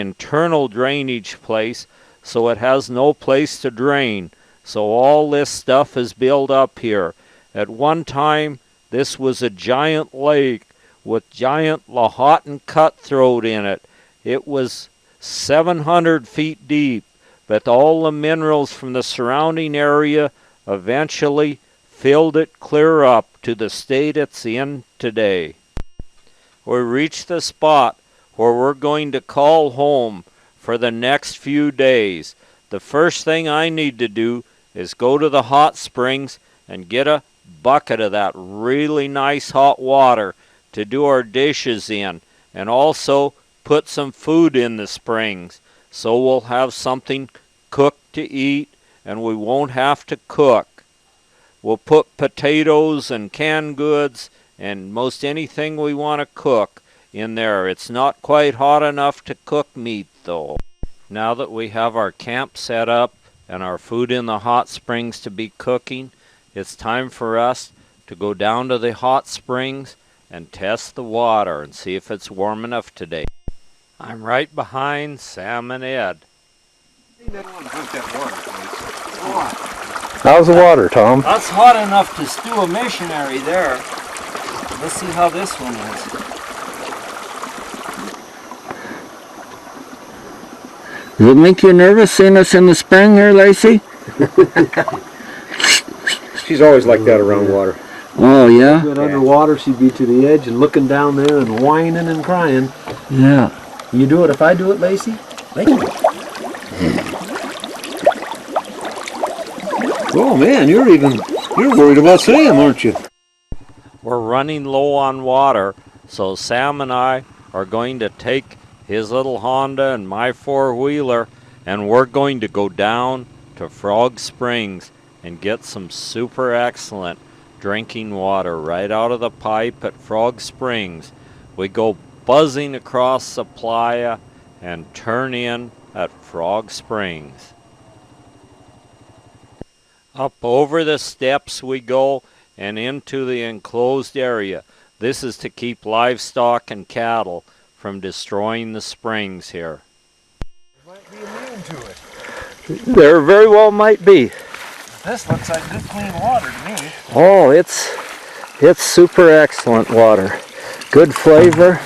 internal drainage place, so it has no place to drain. So all this stuff is built up here. At one time, this was a giant lake with giant Lahontan cutthroat in it. It was 700 feet deep, but all the minerals from the surrounding area eventually filled it clear up to the state it's in today. We reached the spot where we're going to call home for the next few days. The first thing I need to do is go to the hot springs and get a bucket of that really nice hot water to do our dishes in, and also put some food in the springs so we'll have something cooked to eat and we won't have to cook. We'll put potatoes and canned goods and most anything we want to cook in there. It's not quite hot enough to cook meat though. Now that we have our camp set up and our food in the hot springs to be cooking, it's time for us to go down to the hot springs and test the water and see if it's warm enough today. I'm right behind Sam and Ed. How's the water, Tom? That's hot enough to stew a missionary there. Let's see how this one is. Does it make you nervous seeing us in the spring here, Lacey? She's always like that around water. Oh, yeah? But underwater, she'd be to the edge and looking down there and whining and crying. Yeah. You do it if I do it, Lacey? Oh man, you're worried about Sam, aren't you? We're running low on water, so Sam and I are going to take his little Honda and my four-wheeler, and we're going to go down to Frog Springs and get some super excellent drinking water right out of the pipe at Frog Springs. We go buzzing across the playa and turn in at Frog Springs. Up over the steps we go and into the enclosed area. This is to keep livestock and cattle from destroying the springs here. They might be immune to it. There very well might be. This looks like good clean water to me. Oh, it's super excellent water. Good flavor.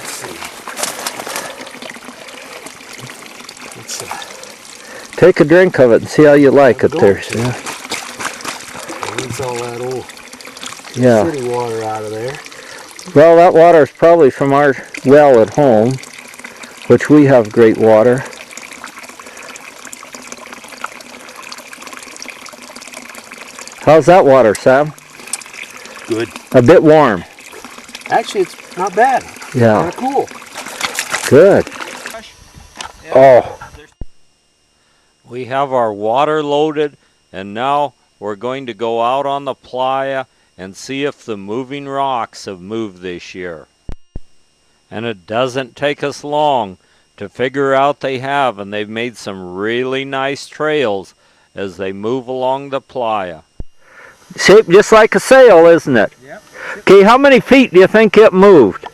Take a drink of it and see how you like it there. Yeah. Rinse all that old city water out of there. Well, that water is probably from our well at home, which we have great water. How's that water, Sam? Good. A bit warm. Actually, it's not bad. Yeah. Kind of cool. Good. Oh. We have our water loaded, and now we're going to go out on the playa and see if the moving rocks have moved this year. And it doesn't take us long to figure out they have, and they've made some really nice trails as they move along the playa. Shaped just like a sail, isn't it? Yep. Okay, how many feet do you think it moved?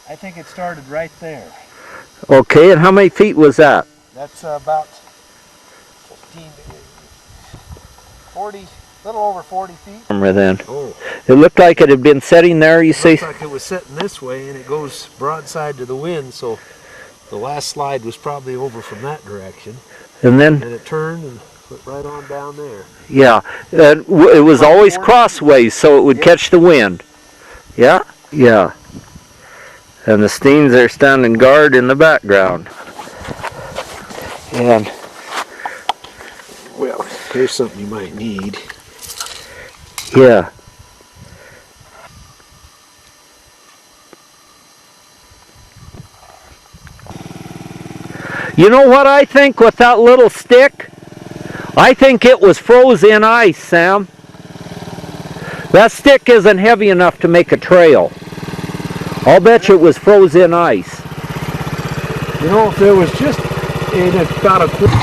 I think it started right there. Okay, and how many feet was that? That's about 40, a little over 40 feet. Then. Oh. It looked like it had been setting there, you see? It looked like it was setting this way, and it goes broadside to the wind, so the last slide was probably over from that direction. And then? And it turned and went right on down there. Yeah, it was always crossways, so it would catch the wind. Yeah? Yeah. And the Steens are standing guard in the background. And well, here's something you might need. Yeah. You know what I think with that little stick? I think it was frozen ice, Sam. That stick isn't heavy enough to make a trail. I'll bet you it was frozen ice. You know, if there was just in about a quarter.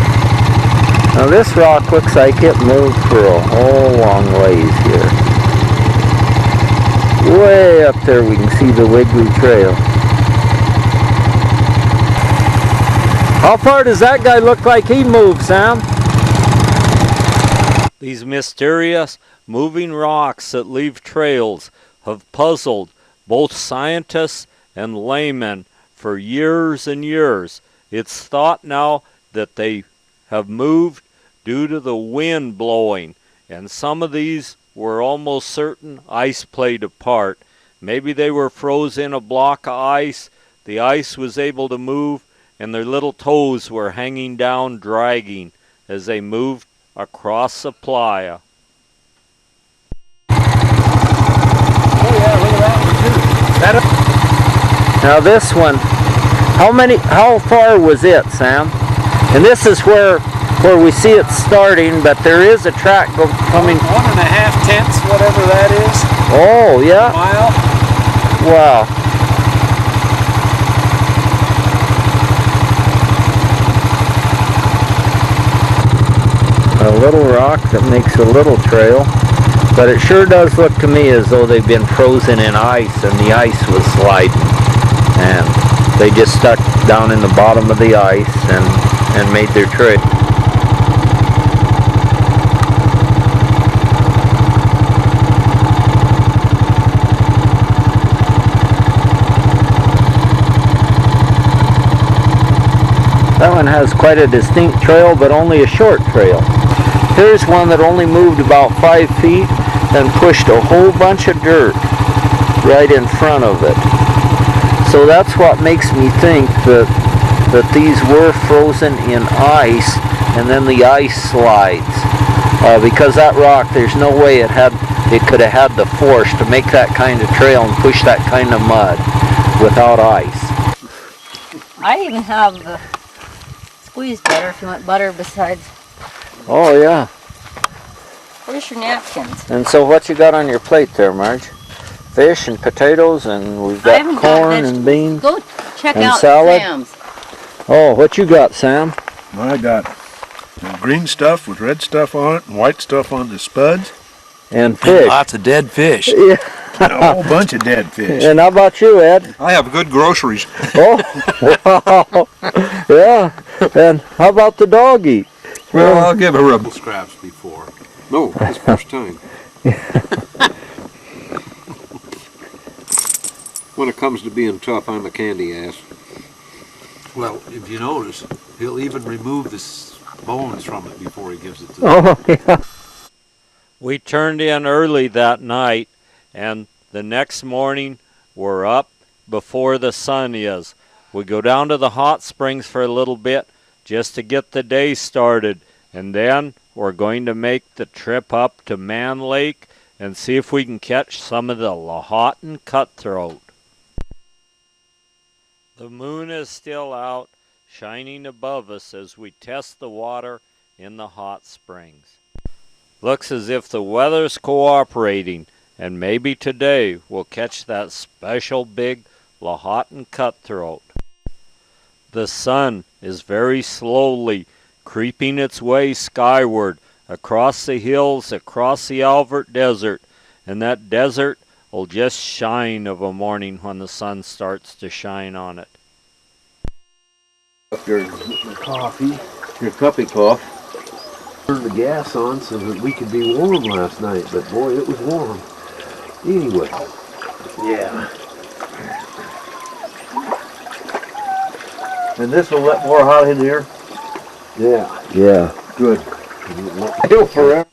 Now this rock looks like it moved for a whole long ways here. Way up there we can see the wiggly trail. How far does that guy look like he moved, Sam? These mysterious moving rocks that leave trails have puzzled both scientists and laymen for years and years. It's thought now that they have moved due to the wind blowing, and some of these were almost certain ice played a part. Maybe they were frozen in a block of ice, the ice was able to move, and their little toes were hanging down, dragging as they moved across the playa. Oh yeah, look at that one too. Now this one, how far was it, Sam? And this is where we see it starting, but there is a track coming. 1.5 tenths, whatever that is. Oh yeah. A mile. Wow. A little rock that makes a little trail, but it sure does look to me as though they've been frozen in ice and the ice was sliding, and they just stuck down in the bottom of the ice and made their trail. That one has quite a distinct trail, but only a short trail. Here's one that only moved about 5 feet and pushed a whole bunch of dirt right in front of it. So that's what makes me think that these were frozen in ice, and then the ice slides. Because that rock, there's no way it could have had the force to make that kind of trail and push that kind of mud without ice. I even have the squeeze butter if you want butter besides. Oh yeah. Where's your napkins? And so what you got on your plate there, Marge? Fish and potatoes, and we've got corn and beans. Go check and out salad. Sam's. Oh, what you got, Sam? I got green stuff with red stuff on it and white stuff on the spuds. And fish. Lots of dead fish. Yeah. And a whole bunch of dead fish. And how about you, Ed? I have good groceries. Oh, wow. Yeah. And how about the doggy? Well, I'll give her a... Scraps before. No, it's first time. When it comes to being tough, I'm a candy ass. Well, if you notice, he'll even remove the bones from it before he gives it to Oh, yeah. We turned in early that night, and the next morning we're up before the sun is. We go down to the hot springs for a little bit just to get the day started, and then we're going to make the trip up to Man Lake and see if we can catch some of the Lahontan cutthroat. The moon is still out, shining above us as we test the water in the hot springs. Looks as if the weather's cooperating, and maybe today we'll catch that special big Lahontan cutthroat. The sun is very slowly creeping its way skyward across the hills, across the Alvord desert, and that desert will just shine of a morning when the sun starts to shine on it. Up your coffee, your cup of coffee. Turned the gas on so that we could be warm last night, but boy, it was warm. Anyway, yeah. And this will let more hot in here? Yeah. Yeah. Good.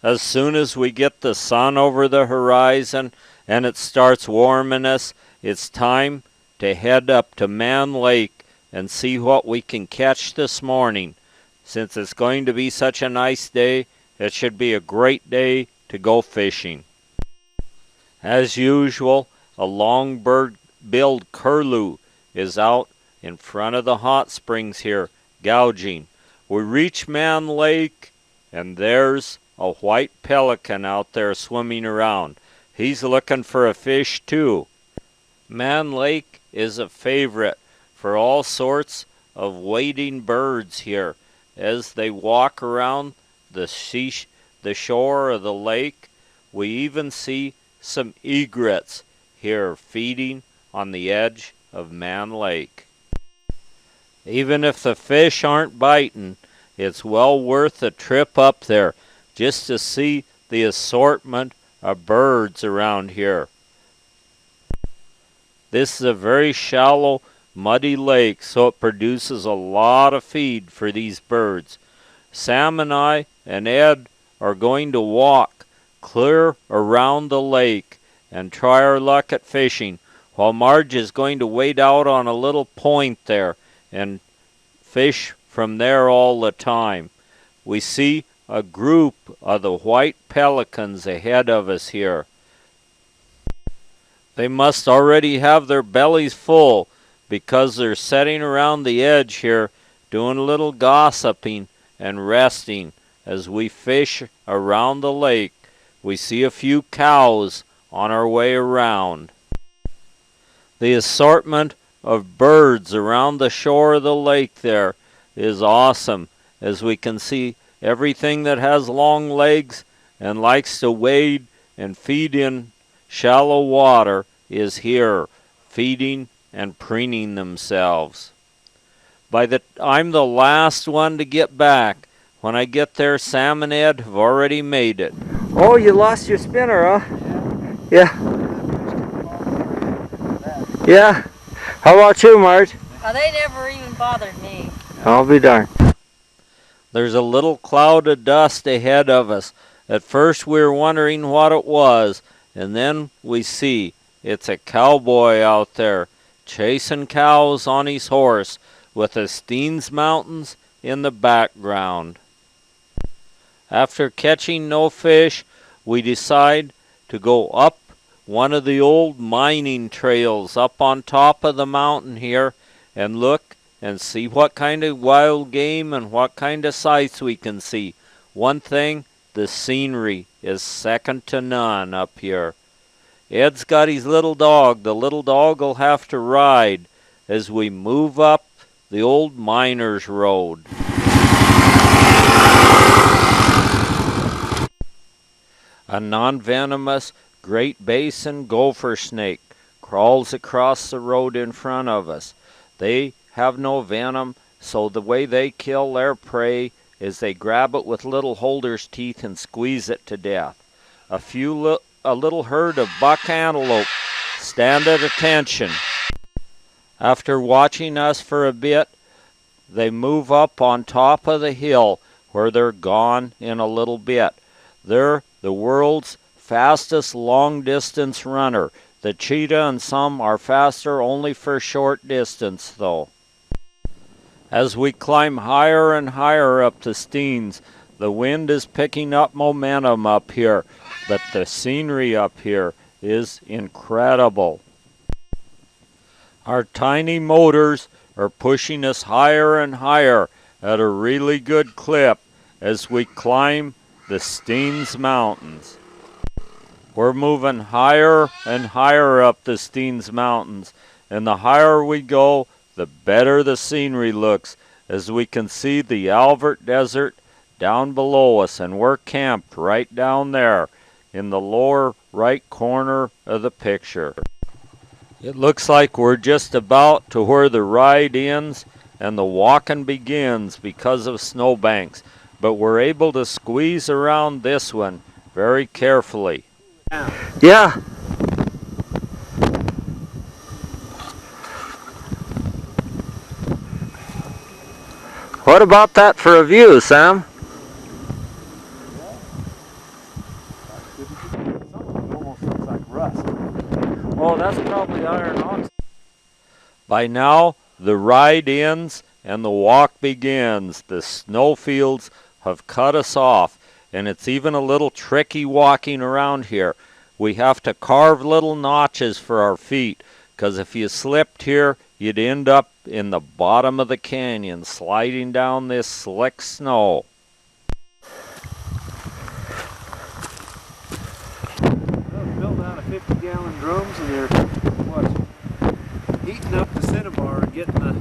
As soon as we get the sun over the horizon and it starts warming us, it's time to head up to Man Lake and see what we can catch this morning. Since it's going to be such a nice day, it should be a great day to go fishing. As usual, a long-billed curlew is out in front of the hot springs here, gouging. We reach Man Lake, and there's a white pelican out there swimming around. He's looking for a fish too. Man Lake is a favorite for all sorts of wading birds here as they walk around the shore of the lake. We even see some egrets here feeding on the edge of Man Lake. Even if the fish aren't biting, it's well worth a trip up there just to see the assortment of birds around here. This is a very shallow, muddy lake, so it produces a lot of feed for these birds. Sam and I and Ed are going to walk clear around the lake and try our luck at fishing, while Marge is going to wade out on a little point there and fish from there all the time. We see a group of the white pelicans ahead of us here. They must already have their bellies full because they're sitting around the edge here doing a little gossiping and resting as we fish around the lake. We see a few cows on our way around. The assortment of birds around the shore of the lake there is awesome, as we can see everything that has long legs and likes to wade and feed in shallow water is here, feeding and preening themselves. I'm the last one to get back. When I get there, Sam and Ed have already made it. Oh, you lost your spinner, huh? Yeah. Yeah. How about you, Marge? Oh, they never even bothered me. I'll be darned. There's a little cloud of dust ahead of us. At first we were wondering what it was, and then we see it's a cowboy out there chasing cows on his horse with the Steens Mountains in the background. After catching no fish, we decide to go up one of the old mining trails up on top of the mountain here and look and see what kind of wild game and what kind of sights we can see. One thing, the scenery is second to none up here. Ed's got his little dog. The little dog will have to ride as we move up the old miner's road. A non-venomous Great Basin gopher snake crawls across the road in front of us. They have no venom, so the way they kill their prey is they grab it with little holder's teeth and squeeze it to death. A little herd of buck antelope stand at attention. After watching us for a bit, they move up on top of the hill where they're gone in a little bit. They're the world's fastest long-distance runner. The cheetah and some are faster only for short distance, though. As we climb higher and higher up the Steens, the wind is picking up momentum up here, but the scenery up here is incredible. Our tiny motors are pushing us higher and higher at a really good clip as we climb the Steens Mountains. We're moving higher and higher up the Steens Mountains, and the higher we go, the better the scenery looks, as we can see the Alvord Desert down below us, and we're camped right down there in the lower right corner of the picture. It looks like we're just about to where the ride ends and the walking begins because of snowbanks, but we're able to squeeze around this one very carefully. Yeah. What about that for a view, Sam? Almost looks like rust. Oh, that's probably iron oxide. By now, the ride ends and the walk begins. The snowfields have cut us off, and it's even a little tricky walking around here. We have to carve little notches for our feet, because if you slipped here, you'd end up in the bottom of the canyon, sliding down this slick snow. Built out of 50-gallon drums, and they're heating up the cinnabar and getting the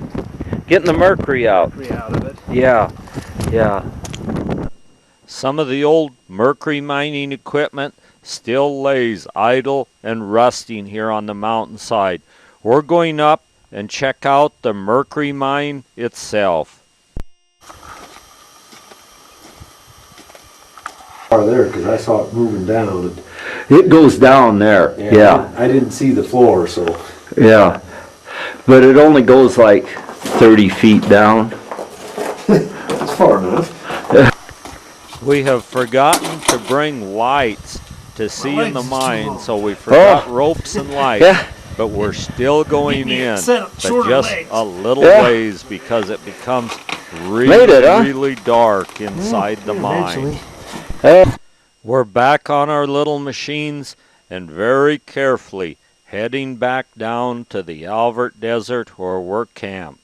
Getting the mercury out. mercury out of it. Yeah. Yeah. Some of the old Mercury mining equipment still lays idle and rusting here on the mountainside. We're going up and check out the Mercury Mine itself. There, because I saw it moving down. And, It goes down there, yeah. I didn't see the floor, so. Yeah, but it only goes like 30 feet down. That's far enough. We have forgotten to bring lights to see in the mine, so we forgot ropes and lights. Yeah. But we're still going in, but just a little Yeah. ways because it becomes really, Made it, huh? really dark inside the mine. Hey. We're back on our little machines and very carefully heading back down to the Alvord Desert where we're camped.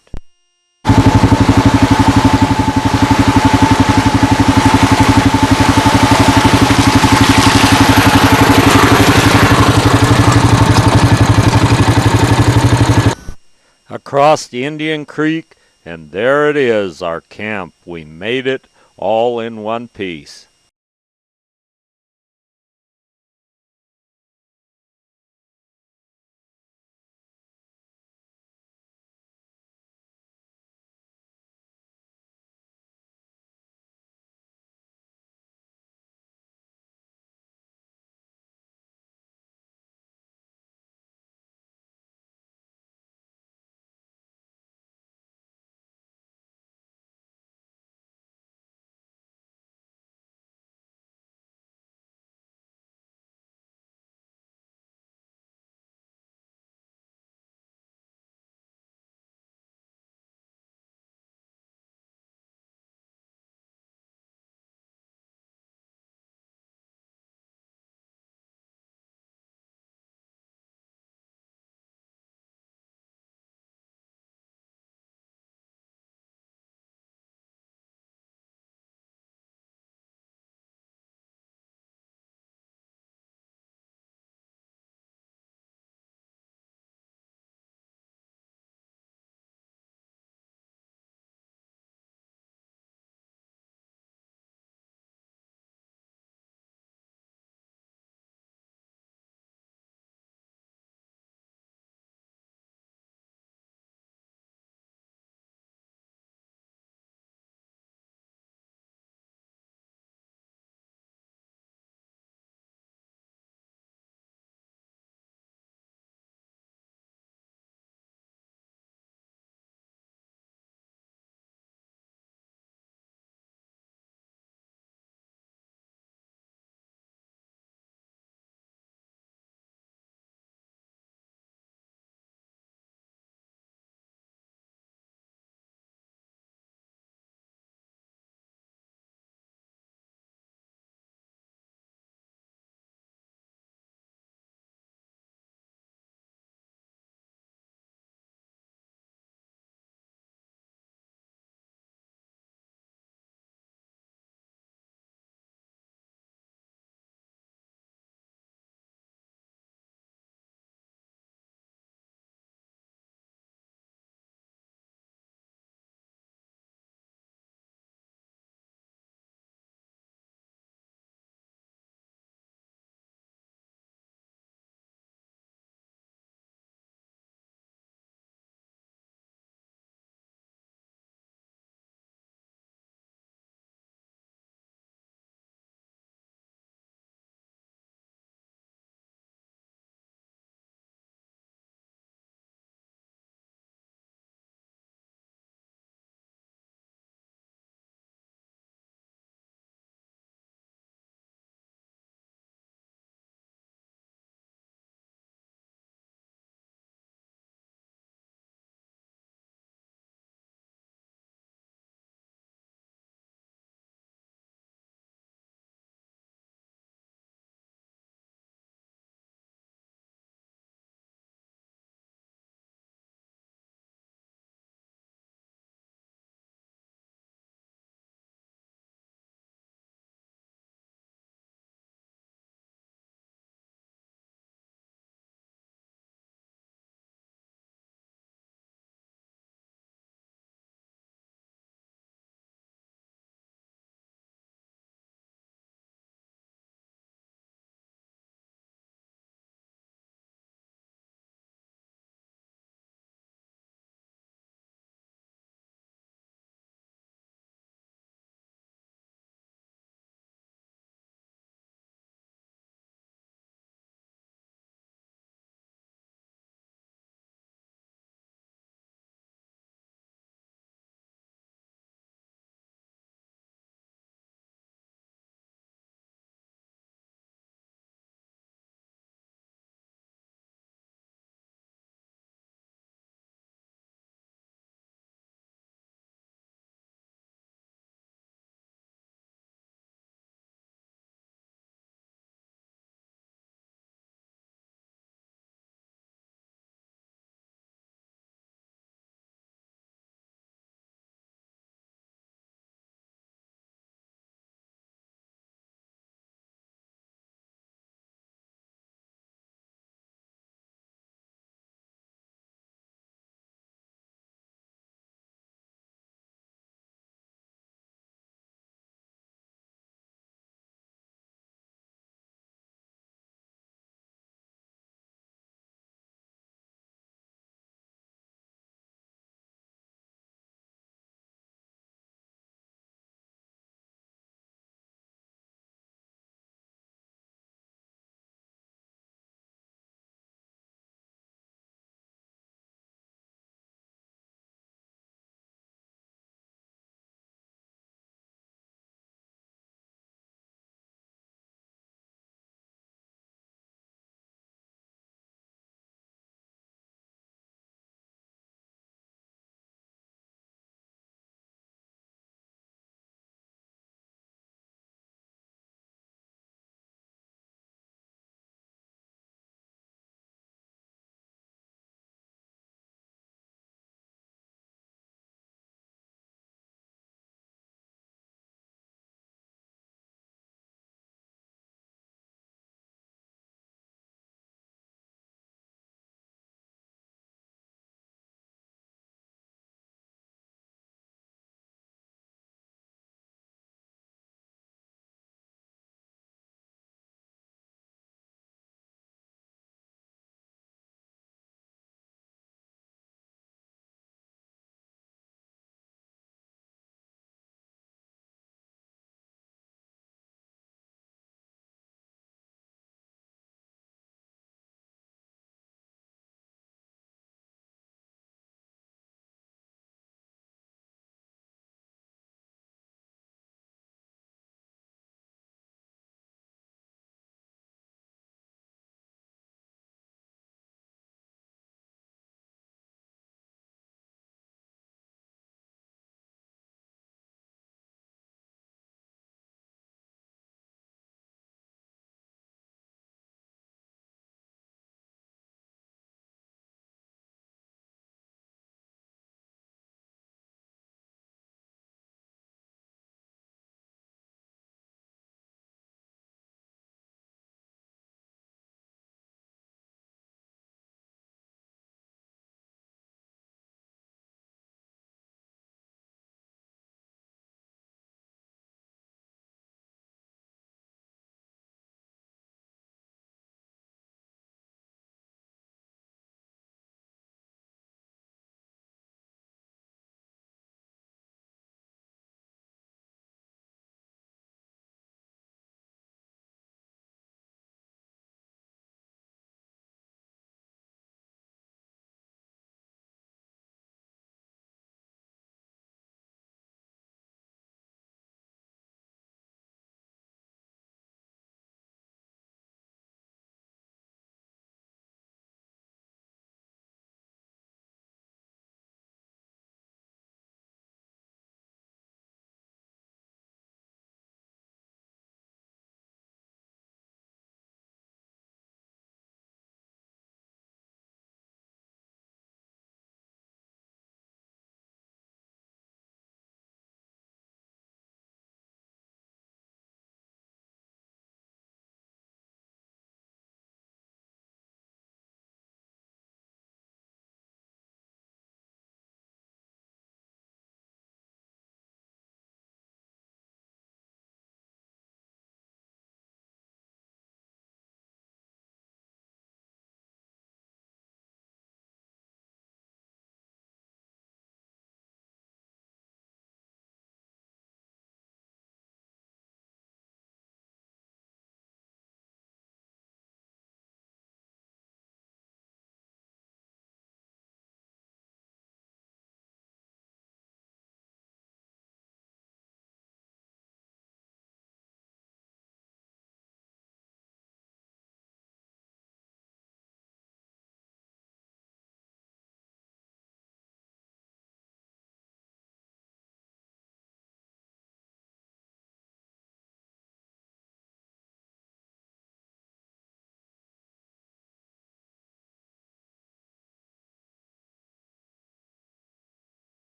Across the Indian Creek, and there it is, our camp. We made it all in one piece.